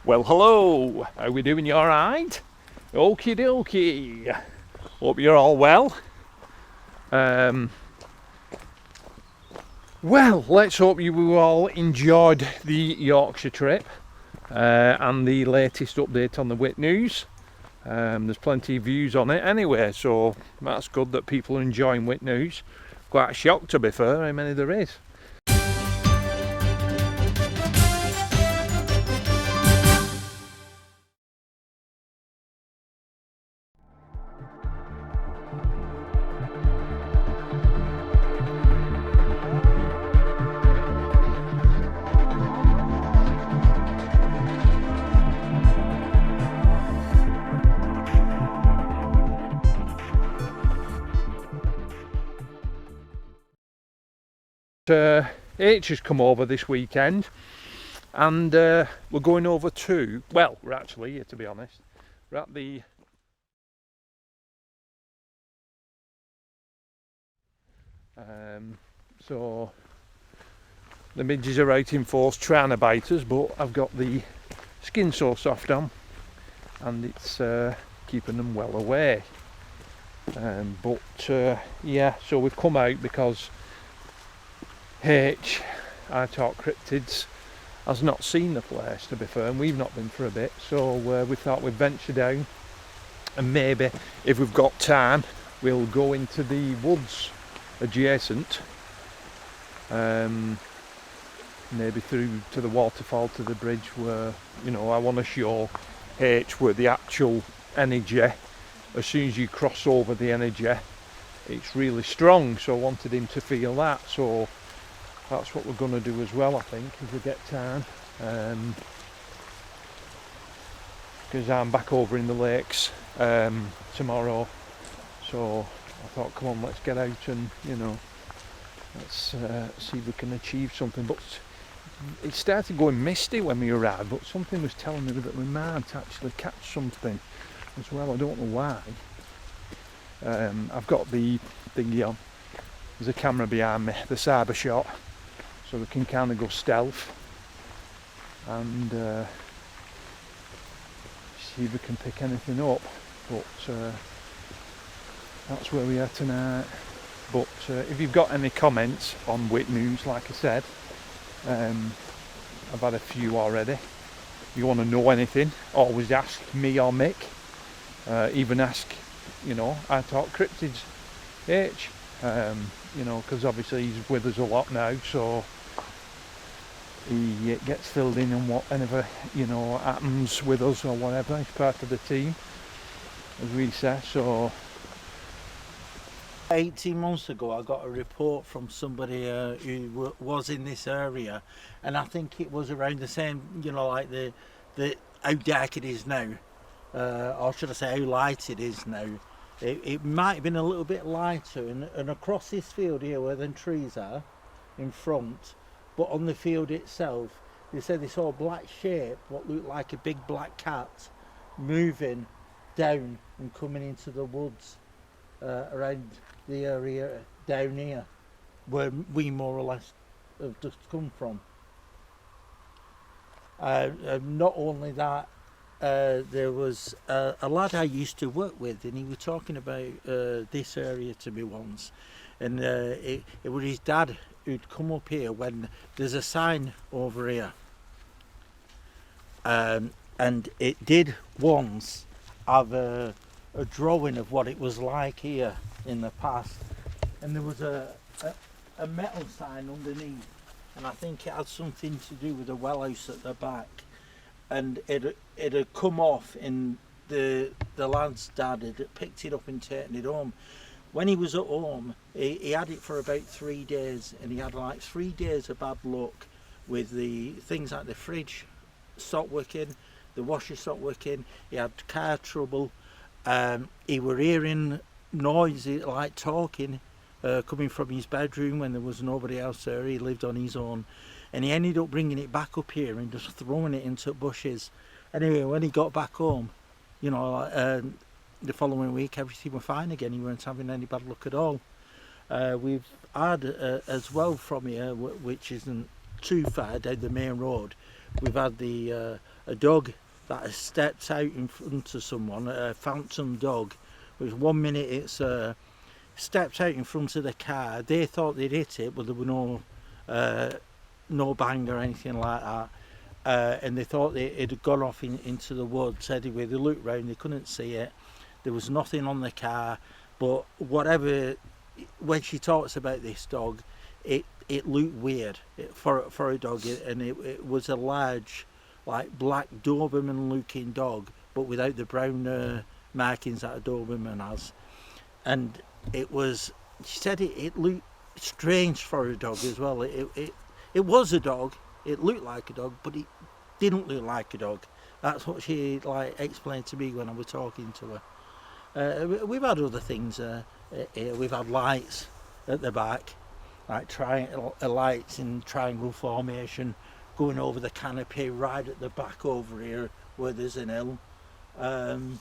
Well, hello. How we doing? You all right? Okie dokie. Hope you're all well. Well, let's hope you all enjoyed the Yorkshire trip and the latest update on the WHIT news. There's plenty of views on it anyway, so that's good that people are enjoying WHIT news. Quite shocked, to be fair, how many there is. H has come over this weekend and we're going over to, well, we're actually here, to be honest. We're at the so the midges are out in force trying to bite us, but I've got the skin so soft on and it's keeping them well away. Yeah, so we've come out because I Talk Cryptids has not seen the place, to be fair, and we've not been for a bit, so we thought we'd venture down and maybe if we've got time we'll go into the woods adjacent, maybe through to the waterfall, to the bridge, where, you know, I want to show H where the actual energy, as soon as you cross over the energy, it's really strong, so I wanted him to feel that. So that's what we're going to do as well, I think, if we get time, because I'm back over in the lakes tomorrow, so I thought, come on, let's get out and, you know, let's see if we can achieve something. But it started going misty when we arrived, but something was telling me that we might actually catch something as well. I don't know why. I've got the thingy on, there's a camera behind me, the cyber shot, so we can kind of go stealth and see if we can pick anything up. But that's where we are tonight. But if you've got any comments on WHIT news, like I said, I've had a few already. If you want to know anything, always ask me or Mick. Even ask, you know, I Talk Cryptids H, you know, because obviously he's with us a lot now, so he gets filled in on whatever, you know, happens with us or whatever. He's part of the team, as we say. So 18 months ago I got a report from somebody who was in this area, and I think it was around the same, you know, like the how dark it is now, or should I say how light it is now. It might have been a little bit lighter, and across this field here where the trees are in front, but on the field itself they said they saw a black shape, what looked like a big black cat, moving down and coming into the woods around the area down here where we more or less have just come from. Not only that, there was a lad I used to work with, and he was talking about this area to me once, and it was his dad who'd come up here when there's a sign over here, and it did once have a drawing of what it was like here in the past, and there was a metal sign underneath, and I think it had something to do with a well house at the back, and it had come off, and the lad's dad had picked it up and taken it home. When he was at home, he had it for about 3 days, and he had like 3 days of bad luck with the things like the fridge stopped working, the washer stopped working, he had car trouble, he were hearing noise like talking coming from his bedroom when there was nobody else there. He lived on his own, and he ended up bringing it back up here and just throwing it into bushes. Anyway, when he got back home, you know, the following week everything was fine again. He weren't having any bad luck at all. We've had as well from here, which isn't too far down the main road, we've had a dog that has stepped out in front of someone, a phantom dog, which 1 minute it's stepped out in front of the car. They thought they'd hit it, but there were no bang or anything like that. And they thought it had gone off into the woods. Anyway, they looked round, they couldn't see it. There was nothing on the car, but whatever, when she talks about this dog, it looked weird for a dog, and it was a large, like black Doberman looking dog, but without the brown markings that a Doberman has. And it was, she said it looked strange for a dog as well. It was a dog, it looked like a dog, but it didn't look like a dog. That's what she like explained to me when I was talking to her. We've had other things here. We've had lights at the back, like lights in triangle formation, going over the canopy right at the back over here where there's an hill. And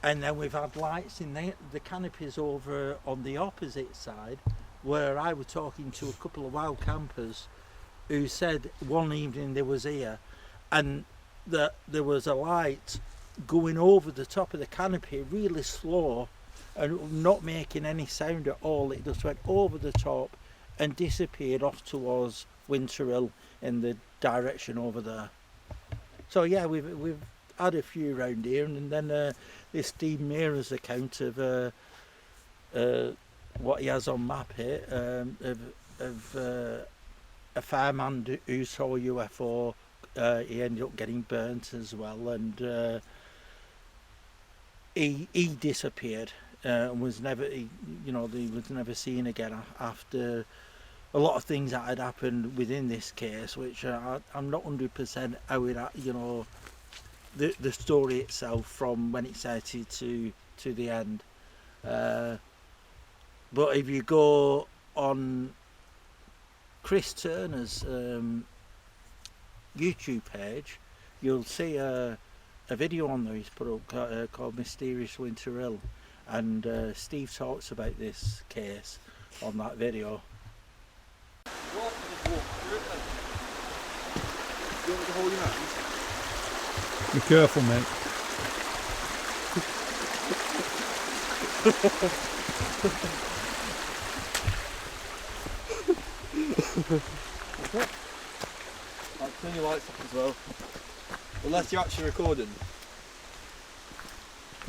then we've had lights in the canopies over on the opposite side, where I was talking to a couple of wild campers who said one evening they was here and that there was a light going over the top of the canopy really slow and not making any sound at all. It just went over the top and disappeared off towards Winter Hill in the direction over there. So yeah, we've had a few round here, and then this Steve Meara's account of what he has on map here of a fireman who saw a UFO. He ended up getting burnt as well, and he disappeared and was never, he was never seen again after a lot of things that had happened within this case, which I'm not 100% how it, the story itself from when it started to the end. But if you go on Chris Turner's YouTube page, you'll see a video on there he's put up called Mysterious Winter Hill, and Steve talks about this case on that video. Walk through it then. Do you want me to hold your hand? Be careful, mate. I'll turn your lights off as well. Unless you're actually recording.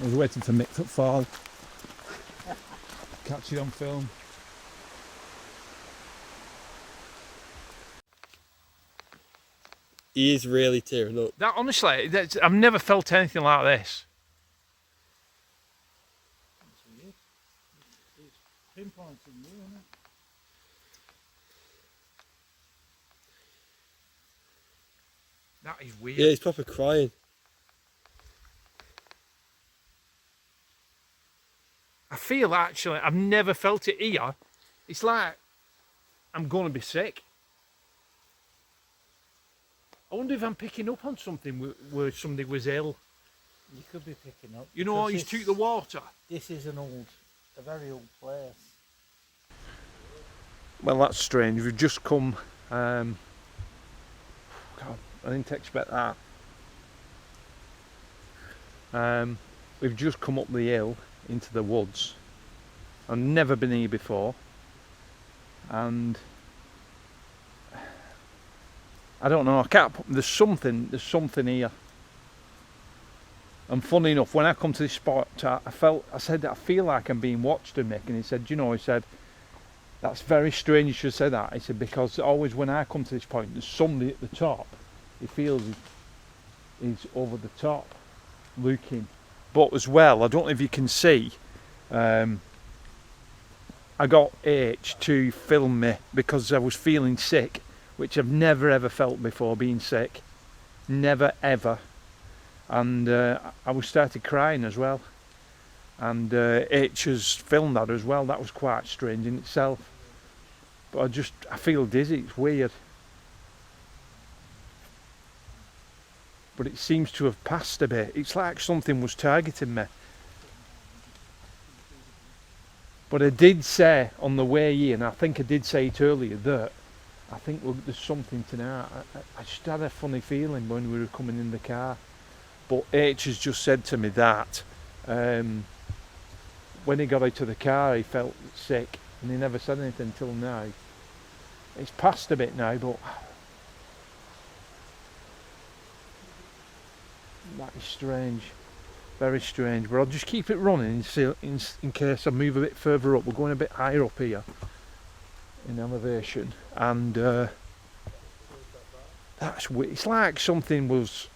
I was waiting for Mick to fall. Catch it on film. He is really tearing up. That honestly, I've never felt anything like this. Pinpointing you, isn't it? That is weird. Yeah, he's proper crying. I feel actually, I've never felt it here. It's like I'm going to be sick. I wonder if I'm picking up on something where somebody was ill. You could be picking up. You know, I used to took the water. This is a very old place. Well, that's strange. We've just come. God, I didn't expect that. We've just come up the hill into the woods. I've never been here before, and I don't know. I can't. There's something here. And funny enough, when I come to this spot, I said I feel like I'm being watched, and Mick, and he said, he said, that's very strange you should say that. He said, because always when I come to this point, there's somebody at the top. He feels he's over the top, looking. But as well, I don't know if you can see, I got H to film me because I was feeling sick, which I've never ever felt before, being sick. Never ever. And I was started crying as well. And H has filmed that as well. That was quite strange in itself. But I feel dizzy, it's weird. But it seems to have passed a bit. It's like something was targeting me. But I did say on the way in, I think I did say it earlier, that I think there's something tonight. I just had a funny feeling when we were coming in the car. But H has just said to me that when he got out of the car he felt sick, and he never said anything until now. It's passed a bit now, but that is strange, very strange. But I'll just keep it running in case I move a bit further up. We're going a bit higher up here in elevation, and it's like something was,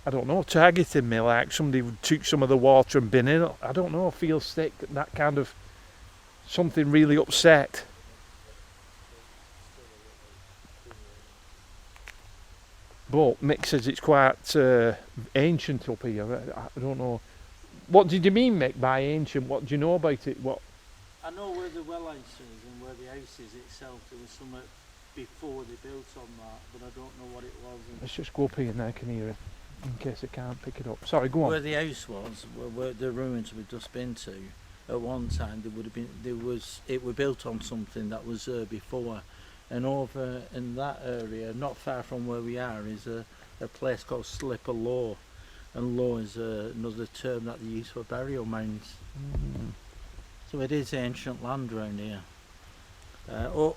I don't know, targeting me, like somebody took some of the water and been in it. I don't know, I feel sick, that kind of something really upset. But Mick says it's quite ancient up here. I don't know. What did you mean, Mick, by ancient? What do you know about it? What? I know where the well house is and where the house is itself. There was something before they built on that, but I don't know what it was. Let's just go up here now, I can hear it, in case I can't pick it up. Sorry, go on. Where the house was, where the ruins we've just been to, at one time it was built on something that was before. And over in that area, not far from where we are, is a place called Slipper Law. And law is another term that they use for burial mounds. So it is ancient land around here. God,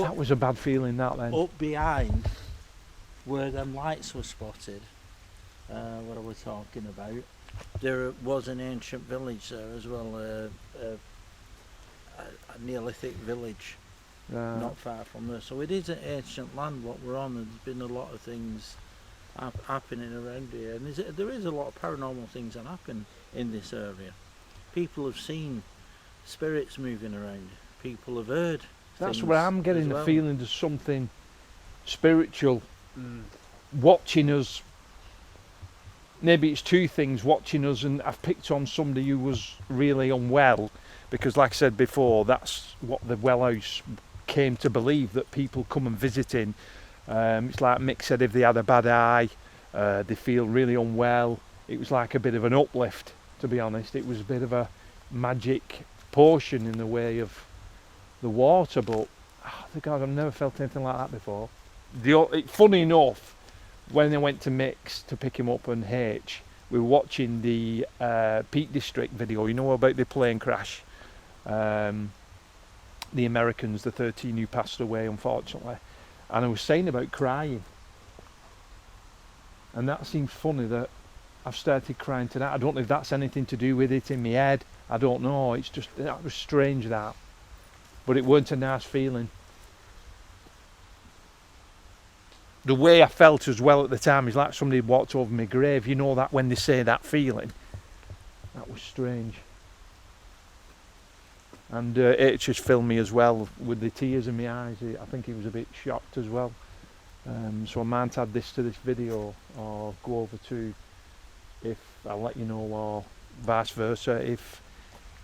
that was a bad feeling, that then. Up behind where them lights were spotted, what are we talking about? There was an ancient village there as well, a Neolithic village. Not far from there, so it is an ancient land what we're on, and there's been a lot of things happening around here, and there is a lot of paranormal things that happen in this area. People have seen spirits moving around, people have heard that's where I'm getting the well. feeling there's something spiritual watching us. Maybe it's two things watching us, and I've picked on somebody who was really unwell, because like I said before, that's what the well house came to believe, that people come and visiting. It's like Mick said, if they had a bad eye, they feel really unwell. It was like a bit of an uplift, to be honest. It was a bit of a magic potion in the way of the water, but God, I've never felt anything like that before. Funny enough, when I went to Mick's to pick him up on H, we were watching the Peak District video, you know, about the plane crash. The Americans, the 13 who passed away, unfortunately. And I was saying about crying. And that seems funny that I've started crying tonight. I don't know if that's anything to do with it in my head. I don't know. It's just, that was strange, that. But it weren't a nice feeling. The way I felt as well at the time is like somebody had walked over my grave. You know that when they say that feeling? That was strange. And it just filmed me as well with the tears in my eyes. I think he was a bit shocked as well. So I might add this to this video, or go over to, if I'll let you know, or vice versa, if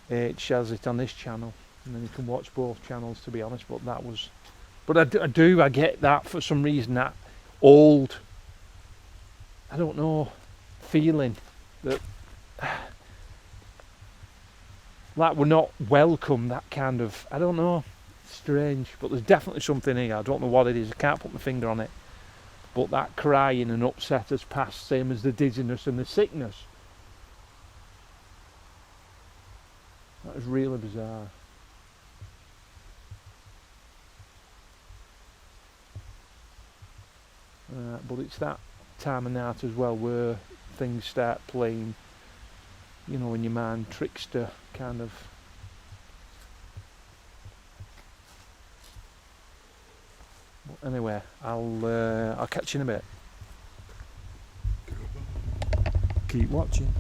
it shares it on this channel, and then you can watch both channels, to be honest. But that was, but I get that for some reason, that old, I don't know, feeling that like we're not welcome, that kind of, I don't know, strange. But there's definitely something here. I don't know what it is, I can't put my finger on it. But that crying and upset has passed, same as the dizziness and the sickness. That is really bizarre. But it's that time of night as well where things start playing, you know, in your mind, trickster kind of. But anyway, I'll catch you in a bit. Keep watching.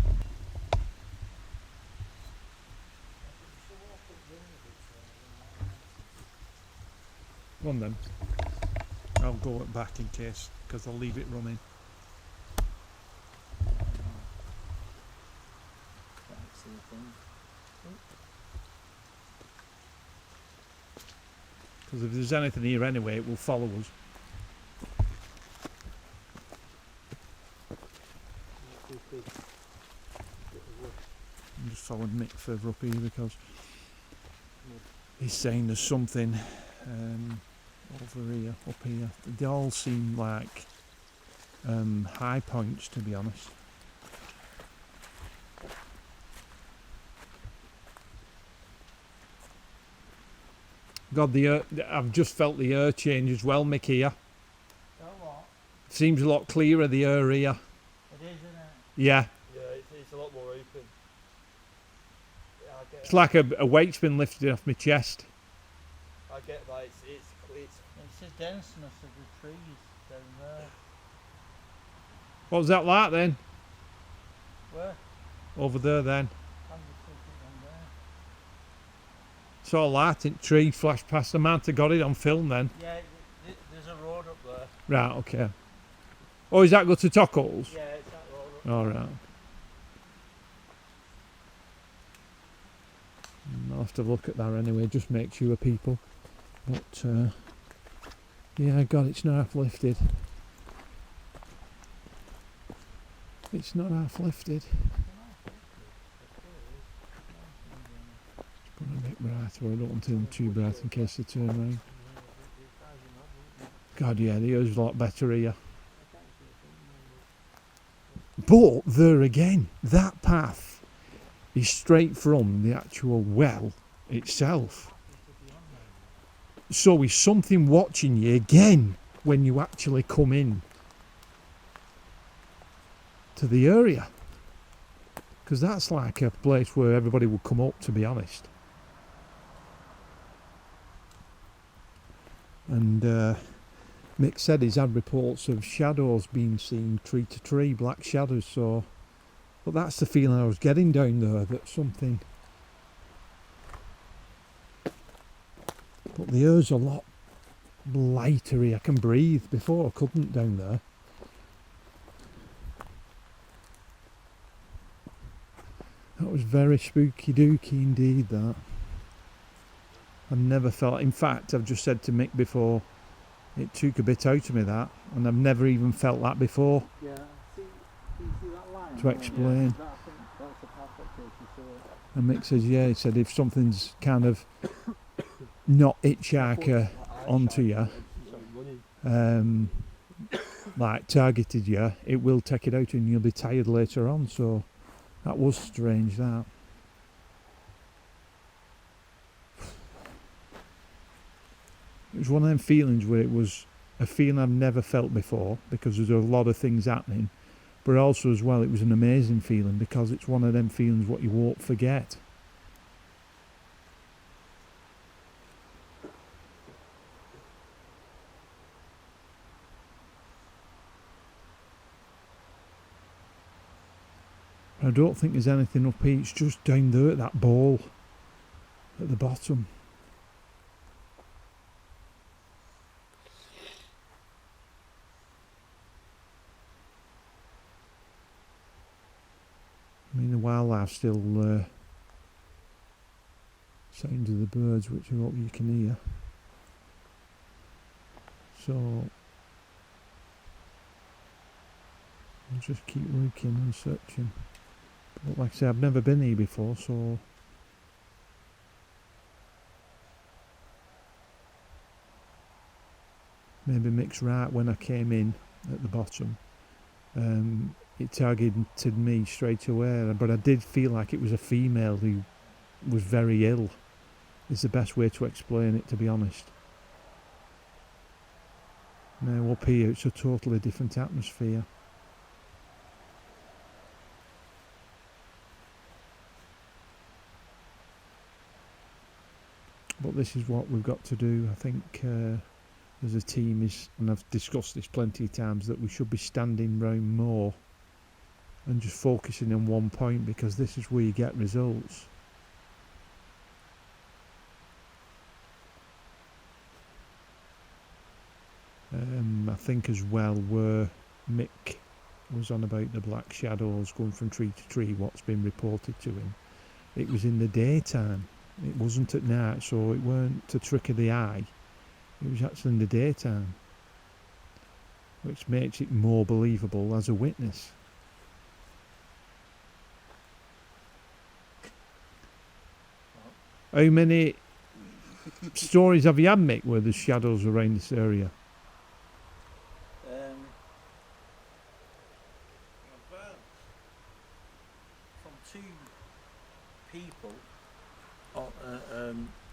Go on then. I'll go back in case, because I'll leave it running. Because if there's anything here anyway, it will follow us. I'm just following Mick further up here because he's saying there's something over here, up here. They all seem like high points, to be honest. God, the air, I've just felt the air change as well, Mick, here. So what? Seems a lot clearer, the air here. It is, isn't it? Yeah. Yeah, it's a lot more open. Yeah, I get It's like a weight's been lifted off my chest. I get that. It's It's the denseness of the trees down there. What was that like then? Where? Over there then. I'm just looking down there. Saw a light in tree flash past. The man that got it on film then. Yeah, there's a road up there. Right, okay. Oh, is that go to Tockles? Yeah, it's that road up Alright. I'll have to look at that anyway, just make sure people. But, yeah, God, it's not half lifted. It's not half lifted. Put it a bit brighter, I don't want them too bright in case they turn round. God, yeah, the air's a lot better here. But, there again, that path is straight from the actual well itself. So is something watching you again when you actually come in to the area. Because that's like a place where everybody would come up, to be honest. And Mick said he's had reports of shadows being seen tree to tree, black shadows, so... But that's the feeling I was getting down there, that something... But the air's a lot lighter here. I can breathe. Before I couldn't down there. That was very spooky dooky indeed, that. I've never felt... In fact, I've just said to Mick before, it took a bit out of me, that. And I've never even felt that before. Yeah, see that line? To explain. Yeah, that's the perfect case you saw it. And Mick says, yeah, he said if something's kind of not hitchhiker onto you, like targeted you, it will take it out and you'll be tired later on. So that was strange, that. It was one of them feelings where it was a feeling I've never felt before, because there's a lot of things happening, but also as well it was an amazing feeling because it's one of them feelings what you won't forget. I don't think there's anything up here, it's just down there at that ball at the bottom. I mean, the wildlife still sounds of the birds, which I hope you can hear. So I'll just keep looking and searching. But like I say, I've never been here before, so maybe Mick's right. When I came in at the bottom, it targeted me straight away, but I did feel like it was a female who was very ill, is the best way to explain it, to be honest. Now up here it's a totally different atmosphere. But this is what we've got to do. I think as a team is, and I've discussed this plenty of times, that we should be standing round more and just focusing on one point, because this is where you get results. I think as well where Mick was on about the black shadows going from tree to tree, what's been reported to him, it was in the daytime. It wasn't at night, so it weren't a trick of the eye. It was actually in the daytime, which makes it more believable as a witness. How many stories have you had, Mick, where there's shadows around this area? From two people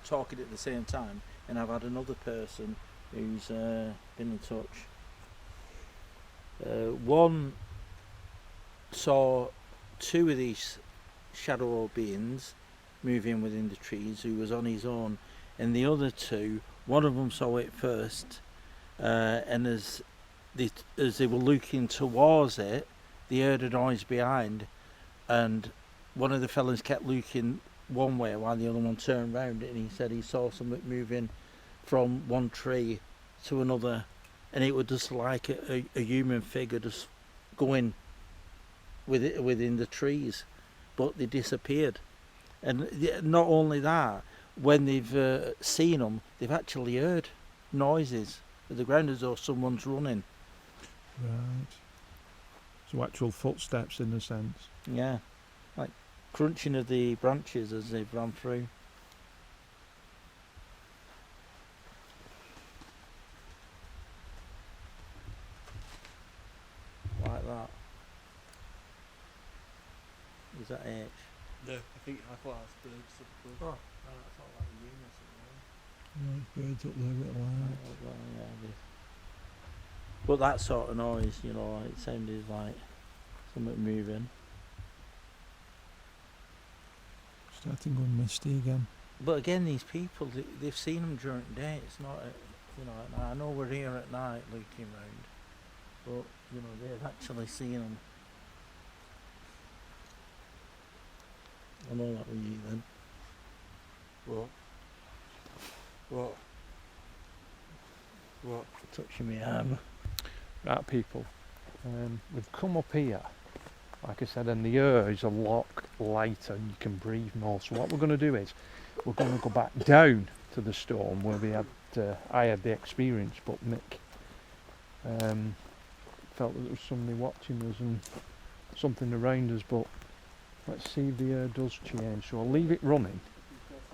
talking at the same time, and I've had another person who's been in touch. One saw two of these shadow beings moving within the trees, who was on his own, and the other two, one of them saw it first, and as they were looking towards it, they heard a noise behind, and one of the fellas kept looking one way while the other one turned round, and he said he saw something moving from one tree to another, and it was just like a human figure just going within the trees, but they disappeared. And not only that, when they've seen them, they've actually heard noises at the ground as though someone's running. Right. So actual footsteps in a sense. Yeah, like crunching of the branches as they've run through. Like that. Is that H? No, I thought that's birds up above. Oh, that's not like a unit. Right, birds up there with a light. But that sort of noise, you know, it sounded like something moving. Starting going misty again. But again, these people, they've seen them during the day. It's not, you know, I know we're here at night looking round, but, you know, they've actually seen them. I know that was you then. What? Touching me arm. Right, people, we've come up here, like I said, and the air is a lot lighter and you can breathe more. So what we're going to do is we're going to go back down to the storm where I had the experience, but Mick felt that there was somebody watching us and something around us. But let's see if the air does change. So I'll leave it running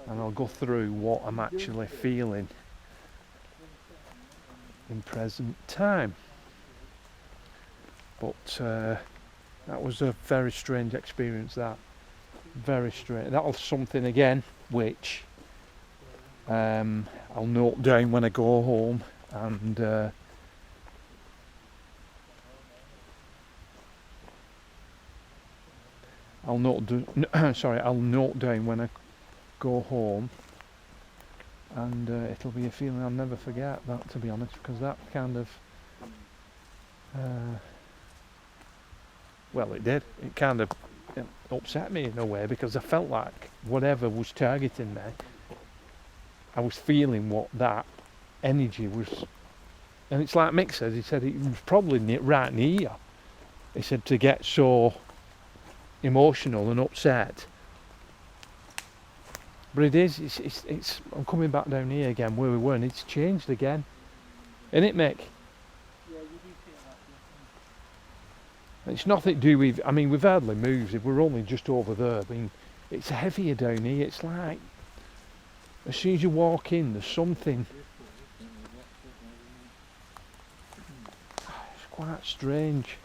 and I'll go through what I'm actually feeling in present time. But that was a very strange experience, that. Very strange. That was something again which I'll note down when I go home, and I'll note down when I go home, and it'll be a feeling I'll never forget, that, to be honest, because that kind of well, it did. It kind of upset me in a way, because I felt like whatever was targeting me, I was feeling what that energy was. And it's like Mick says, he said it was probably right near. He said to get so emotional and upset. But it is, it's I'm coming back down here again where we were, and it's changed again. Isn't it, Mick? It's nothing to do with, I mean, we've hardly moved, if we're only just over there. I mean, it's heavier down here. It's like, as soon as you walk in, there's something. It's quite strange.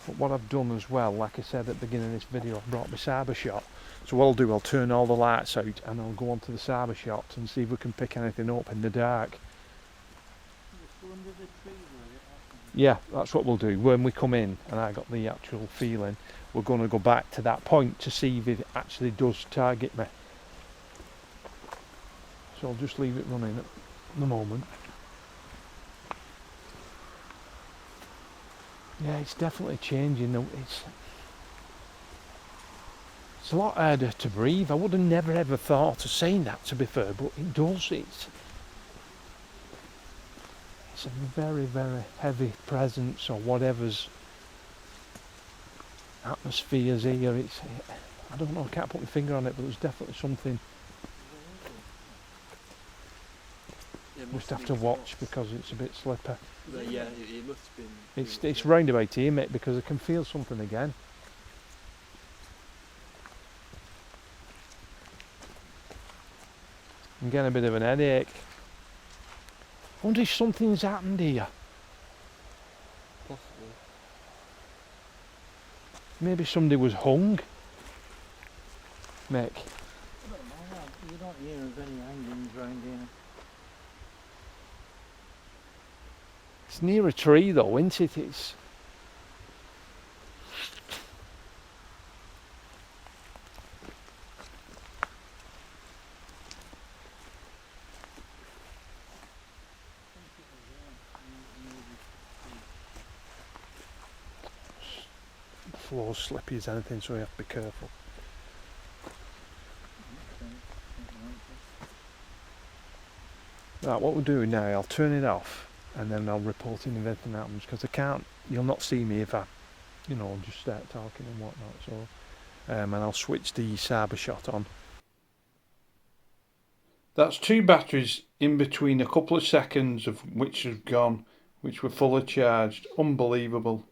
But what I've done as well, like I said at the beginning of this video, I've brought my cyber shot. So what I'll do, I'll turn all the lights out and I'll go onto the cyber shot and see if we can pick anything up in the dark. Yeah, that's what we'll do. When we come in and I got the actual feeling, we're going to go back to that point to see if it actually does target me. So I'll just leave it running at the moment. Yeah, it's definitely changing. It's a lot harder to breathe. I would have never ever thought of saying that, to be fair, but it does. It's a very, very heavy presence, or whatever's atmosphere's here. I don't know, I can't put my finger on it, but there's definitely something. Just have to watch because it's a bit slippery. Yeah, it must have been. It's round about here, mate, because I can feel something again. I'm getting a bit of an headache. I wonder if something's happened here. Possibly. Maybe somebody was hung. Mick. I don't know, you don't hear of any hangings round here. It's near a tree though, isn't it? It's the floor's slippy as anything, so you have to be careful. Right, what we'll do now, I'll turn it off and then I'll report in if anything happens, because I can't, you'll not see me if I, just start talking and whatnot, so, and I'll switch the cyber shot on. That's 2 batteries in between a couple of seconds of which have gone, which were fully charged. Unbelievable.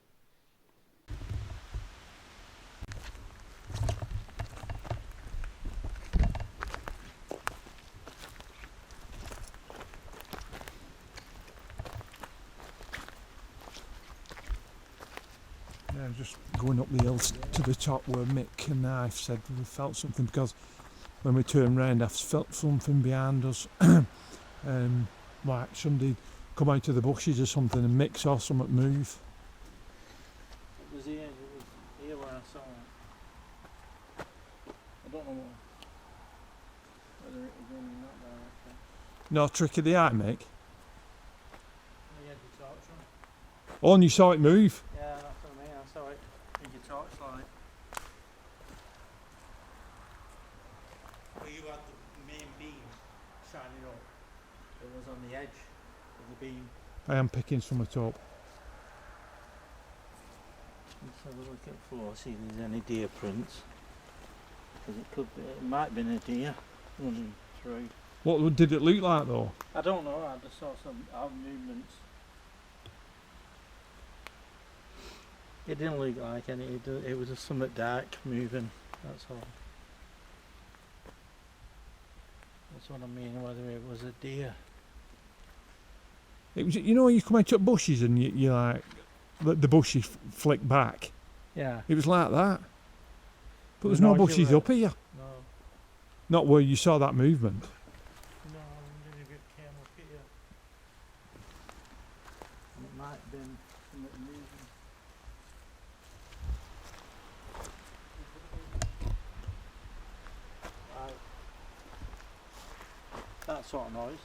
Yeah, just going up the hill to the top where Mick and I said we felt something, because when we turned round I felt something behind us. Like somebody come out of the bushes or something, and Mick saw something move. It was here where I saw it. I don't know whether it was in that direction. No trick of the eye, Mick. You had your torch on? Oh, and you saw it move? Yeah, that's what I mean, I saw it with your torchlight. Well, you had the main beam shining up. It was on the edge of the beam. I am picking something up. Let's have a look at the floor, see if there's any deer prints. Because it might have been a deer running through. What did it look like though? I don't know, I just saw some odd movements. It didn't look like any, it was just something dark moving, that's all. That's what I mean, whether it was a deer. It was, you come out of bushes and you like, the bushes flick back. Yeah. It was like that. But there's No, no bushes you're up here. No. Not where you saw that movement. No, I wonder if it came up here. And it might have been something moving. Right. That sort of noise.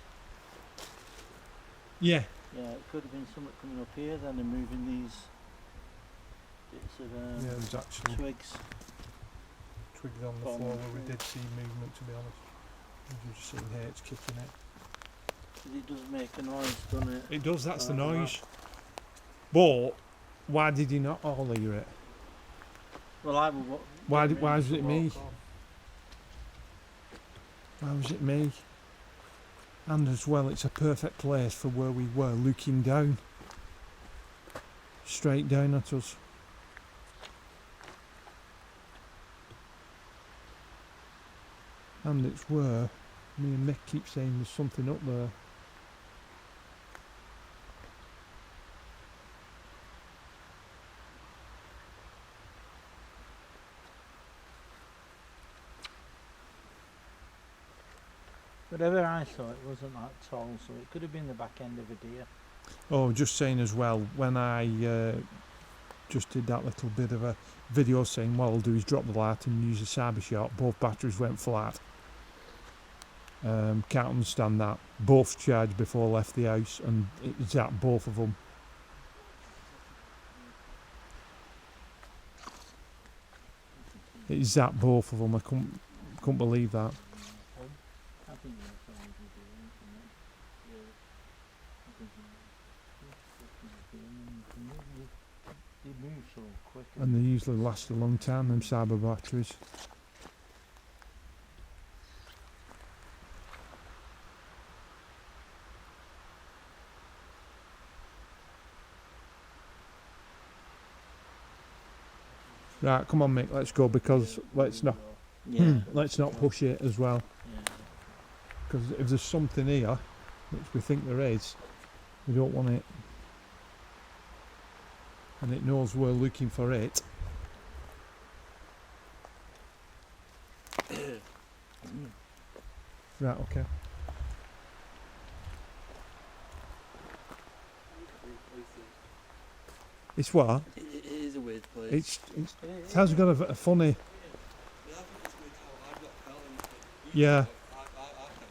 Yeah. Yeah, it could have been something coming up here then and moving these bits of Yeah, it was actually twigs. twigs on the On floor the where we floor. did see movement, to be honest. You just sitting here, it's kicking it. It does make a noise, doesn't it? It does, that's the Like that. noise. But why did you not all hear it? Well, I will. Why was it me? Why was it me? And as well, it's a perfect place for where we were, looking down. Straight down at us. And it's where me and Mick keep saying there's something up there. Whatever I saw, it wasn't that tall, so it could have been the back end of a deer. Oh, just saying as well, when I just did that little bit of a video saying what I'll do is drop the light and use a cyber shot, both batteries went flat. Can't understand that. Both charged before I left the house, and it zapped both of them. It zapped both of them. I couldn't believe that. I think that's all we do, isn't it? Yeah. I think they move so quick. And they usually last a long time, them cyber batteries. Right, come on, Mick, let's go, because let's not Yeah. let's not push it as well. Yeah. because if there's something here, which we think there is, we don't want it, and it knows we're looking for it. Right, okay. It's what? It is a weird place. It has got a funny. Yeah, I think it's weird how I've not felt anything. Yeah. I felt nothing.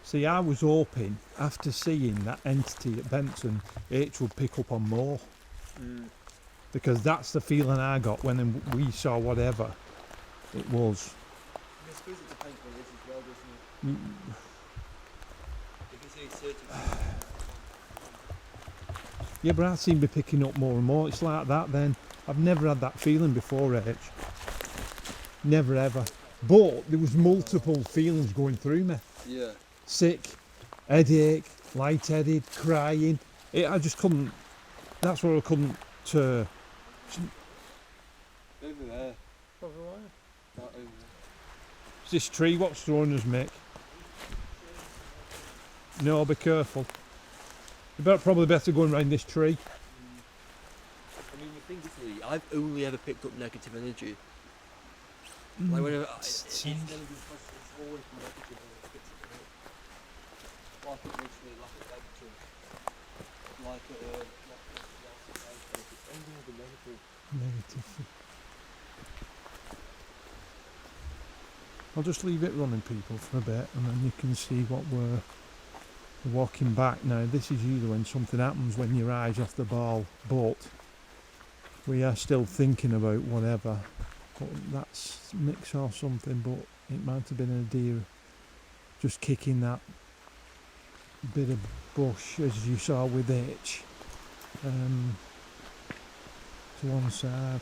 See, I was hoping after seeing that entity at Benson, H would pick up on more. Because that's the feeling I got when we saw whatever it was. I suppose it depends what it is as well, doesn't it? If it's a certain Yeah, but I seem to be picking up more and more. It's like that then. I've never had that feeling before, H. Never ever. But there was multiple feelings going through me. Yeah. Sick, headache, lightheaded, crying. I just couldn't. That's what I couldn't. Over there. That over there. Is this tree what's throwing us, Mick? No, be careful. You probably better go around this tree. I mean, the thing is, Lee, I've only ever picked up negative energy. Like whenever it's never been positive, it's always been negative when I picked it up. Well, I think literally like at Everton, like it's only ever negative. Negative. I'll just leave it running, people, for a bit, and then you can see what we're walking back now. This is usually when something happens, when your eyes off the ball, but we are still thinking about whatever. But that's Mick or something, but it might have been a deer just kicking that bit of bush, as you saw with H, to one side.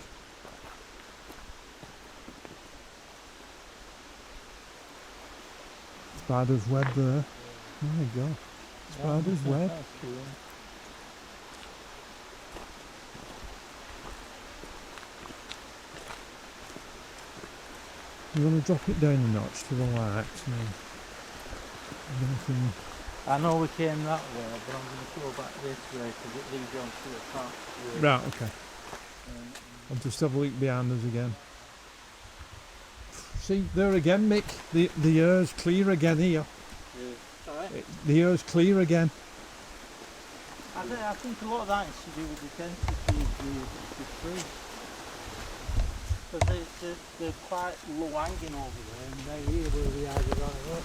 Spider's web there. There you go. Spider's web. You want to drop it down a notch to the light? I know we came that way, but I'm going to go back this way because it leads on to the path. Right, okay. I'll just have a look behind us again. See, there again, Mick. The air's clear again here. Yeah. Sorry? The air's clear again. I think a lot of that is to do with the density of the tree. Because they're quite low hanging over there, and they're here where the eyes are going up.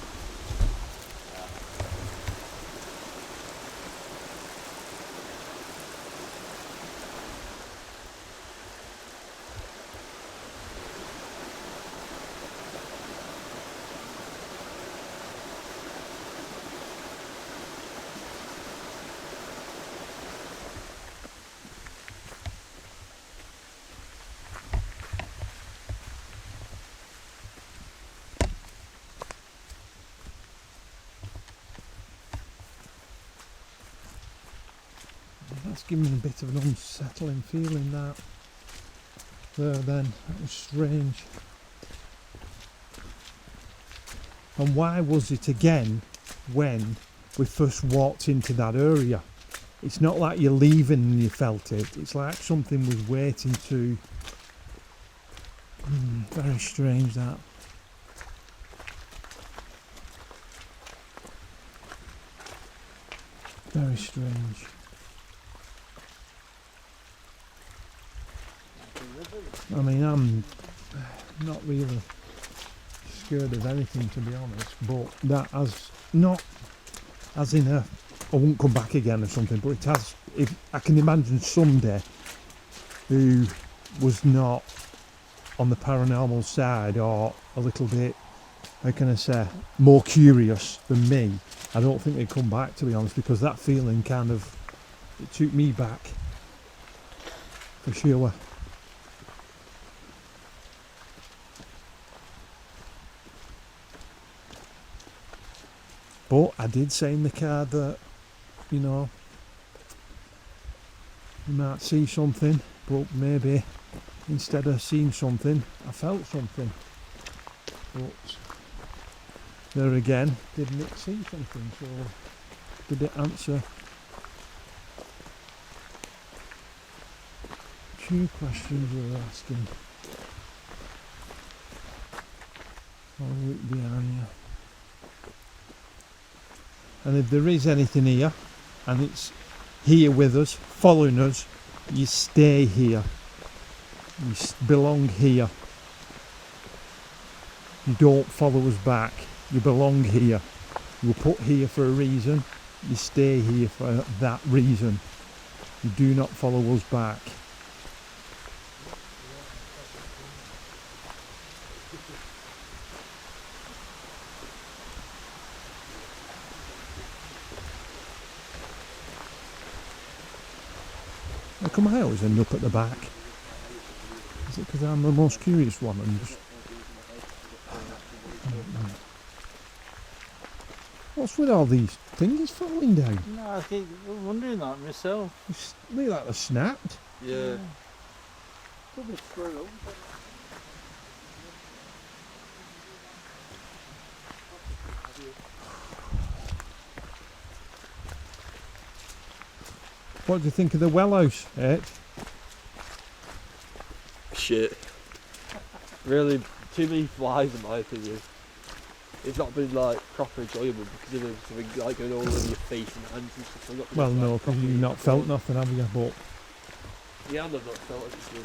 That's giving me a bit of an unsettling feeling, that. There then, that was strange. And why was it again when we first walked into that area? It's not like you're leaving and you felt it. It's like something was waiting to... very strange, that. Very strange. I mean, I'm not really scared of anything, to be honest, but that has not, as in I won't come back again or something, but it has, if I can imagine someday who was not on the paranormal side or a little bit, how can I say, more curious than me, I don't think they'd come back, to be honest, because that feeling kind of, it took me back, for sure. But I did say in the car that, you know, you might see something, but maybe instead of seeing something, I felt something. But there again, did Nick see something? So did it answer two questions we were asking? I'll look behind you. And if there is anything here, and it's here with us, following us, you stay here. You belong here. You don't follow us back. You belong here. You were put here for a reason. You stay here for that reason. You do not follow us back. How come I always end up at the back? Is it because I'm the most curious one and just... What's with all these things falling down? No, I keep wondering that myself. They look like they're snapped. Yeah. Could be squirrel. What do you think of the well house, H? Shit. Really, too many flies in my opinion. It's not been like proper enjoyable because of something like going all over your face and hands and stuff. I've not been Well, like, no, because properly you've not felt enjoyable. nothing, have you? But Yeah, I've not felt it. It's been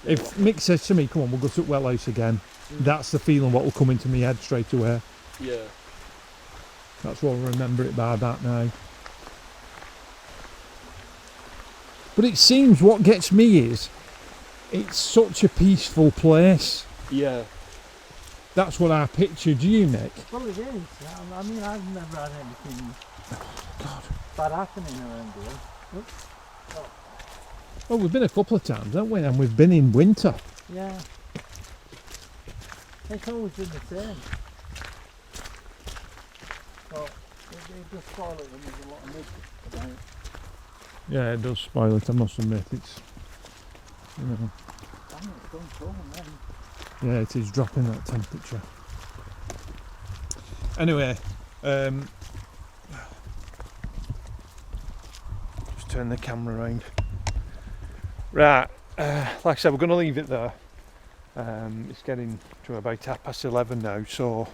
if Mick says to me, come on, we'll go to the well house again, that's the feeling what will come into my head straight away. yeah. That's what I remember it by that now. But it seems what gets me is, it's such a peaceful place. Yeah. That's what I pictured, you, Nick. Well, it is. I mean, I've never had anything God. bad happening around here. Well, we've been a couple of times, haven't we? And we've been in winter. Yeah. It's always been the same. Well, they just spoil it when there's a lot of mud about. Yeah, it does spoil it, I must admit. It's, you know, Damn, it's gone cold then. yeah, it is dropping that temperature. Anyway, just turn the camera around. Right, like I said, we're going to leave it there. It's getting to about 11:30 now, so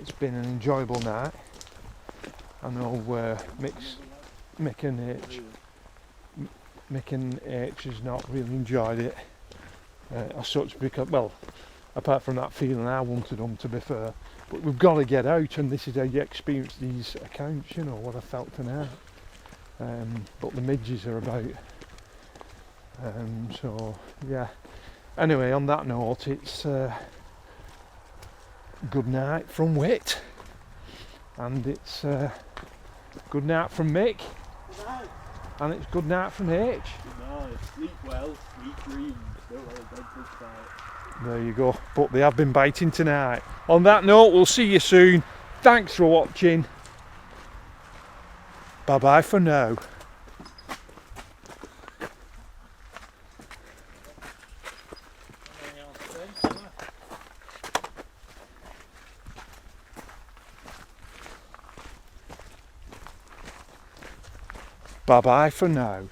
it's been an enjoyable night. I know Mick and H has not really enjoyed it as such, because, well, apart from that feeling I wanted them, to be fair, but we've got to get out, and this is how you experience these accounts, you know, what I felt tonight. But the midges are about, so yeah. Anyway, on that note, it's good night from Whit, and it's good night from Mick, Good night. and it's good night from H. Good night. Sleep well, sweet dreams. Don't let the bugs bite. There you go, but they have been biting tonight. On that note, we'll see you soon. Thanks for watching. Bye bye for now. Anything else to say? Bye bye for now.